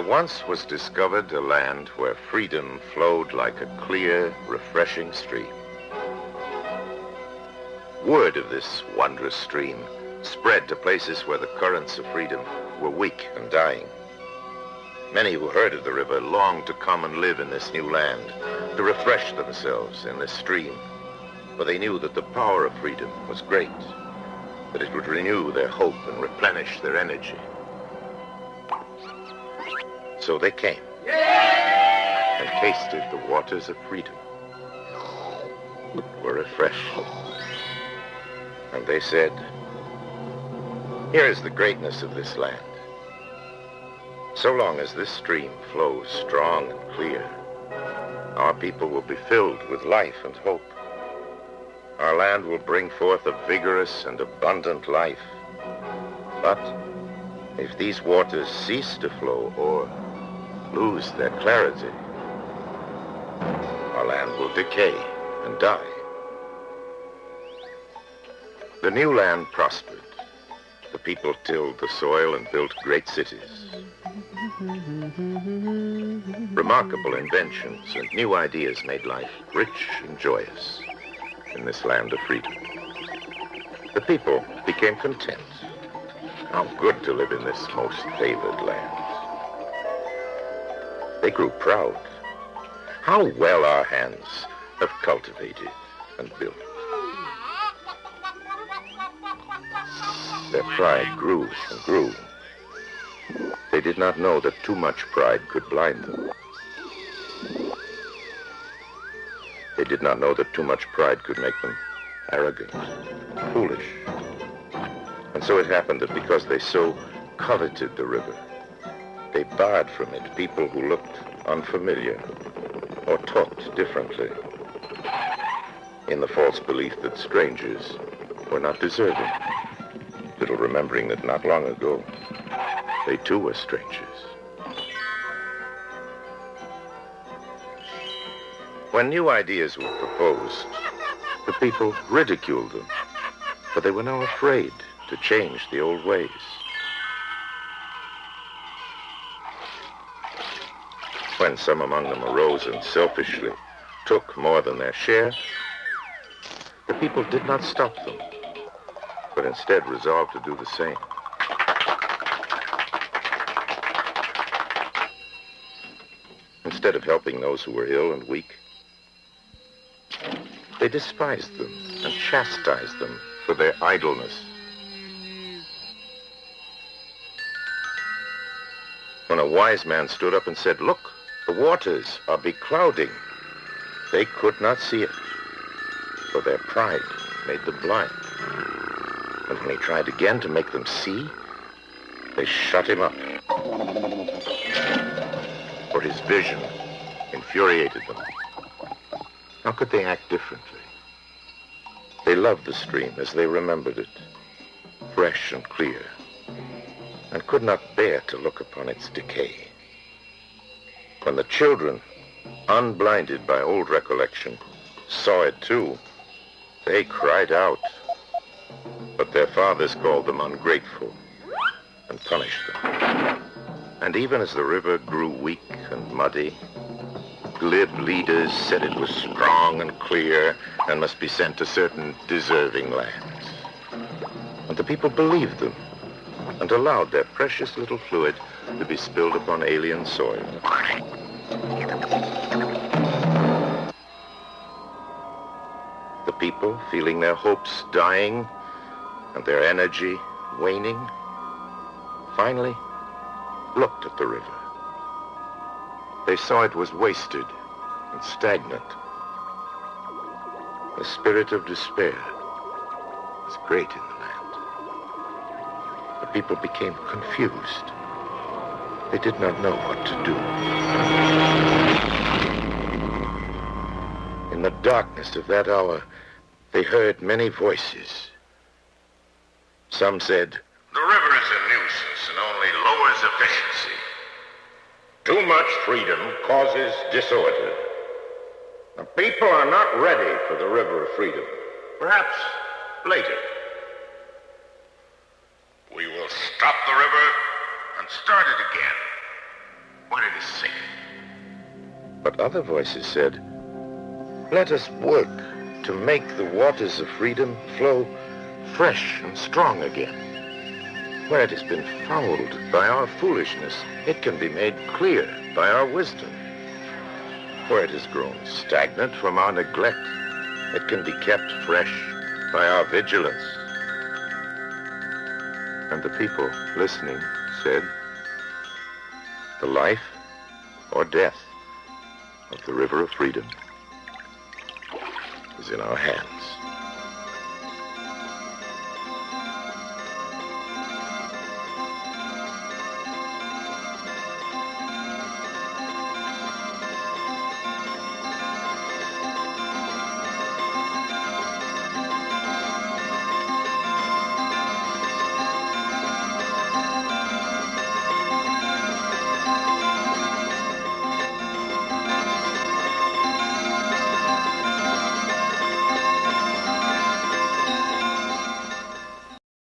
once was discovered a land where freedom flowed like a clear, refreshing stream. Word of this wondrous stream spread to places where the currents of freedom were weak and dying. Many who heard of the river longed to come and live in this new land, to refresh themselves in this stream, for they knew that the power of freedom was great, that it would renew their hope and replenish their energy. So they came and tasted the waters of freedom, were refreshed. And they said, "Here is the greatness of this land. So long as this stream flows strong and clear, our people will be filled with life and hope. Our land will bring forth a vigorous and abundant life. But if these waters cease to flow or lose their clarity, our land will decay and die." The new land prospered. The people tilled the soil and built great cities. Remarkable inventions and new ideas made life rich and joyous in this land of freedom. The people became content. How good to live in this most favored land. They grew proud. How well our hands have cultivated and built. Their pride grew and grew. They did not know that too much pride could blind them. They did not know that too much pride could make them arrogant, foolish. And so it happened that because they so coveted the river, they barred from it people who looked unfamiliar or talked differently, in the false belief that strangers were not deserving, little remembering that not long ago, they too were strangers. When new ideas were proposed, the people ridiculed them, but they were now afraid to change the old ways. When some among them arose and selfishly took more than their share, the people did not stop them, but instead resolved to do the same. Instead of helping those who were ill and weak, they despised them and chastised them for their idleness. When a wise man stood up and said, "Look, the waters are beclouding," they could not see it, for their pride made them blind. And when he tried again to make them see, they shut him up. For his vision infuriated them. How could they act differently? They loved the stream as they remembered it, fresh and clear, and could not bear to look upon its decay. When the children, unblinded by old recollection, saw it too, they cried out. But their fathers called them ungrateful and punished them. And even as the river grew weak and muddy, glib leaders said it was strong and clear and must be sent to certain deserving lands. And the people believed them and allowed their precious little fluid to be spilled upon alien soil. The people, feeling their hopes dying and their energy waning, finally looked at the river. They saw it was wasted and stagnant. The spirit of despair was great in the land. The people became confused. They did not know what to do. In the darkness of that hour, they heard many voices. Some said, "The river is a nuisance and only lowers efficiency. Too much freedom causes disorder. The people are not ready for the river of freedom. Perhaps later. We will stop the river and start it again. when it is sick. But other voices said, let us work to make the waters of freedom flow fresh and strong again. Where it has been fouled by our foolishness, it can be made clear by our wisdom. Where it has grown stagnant from our neglect, it can be kept fresh by our vigilance. And the people listening said, the life or death of the river of freedom is in our hands.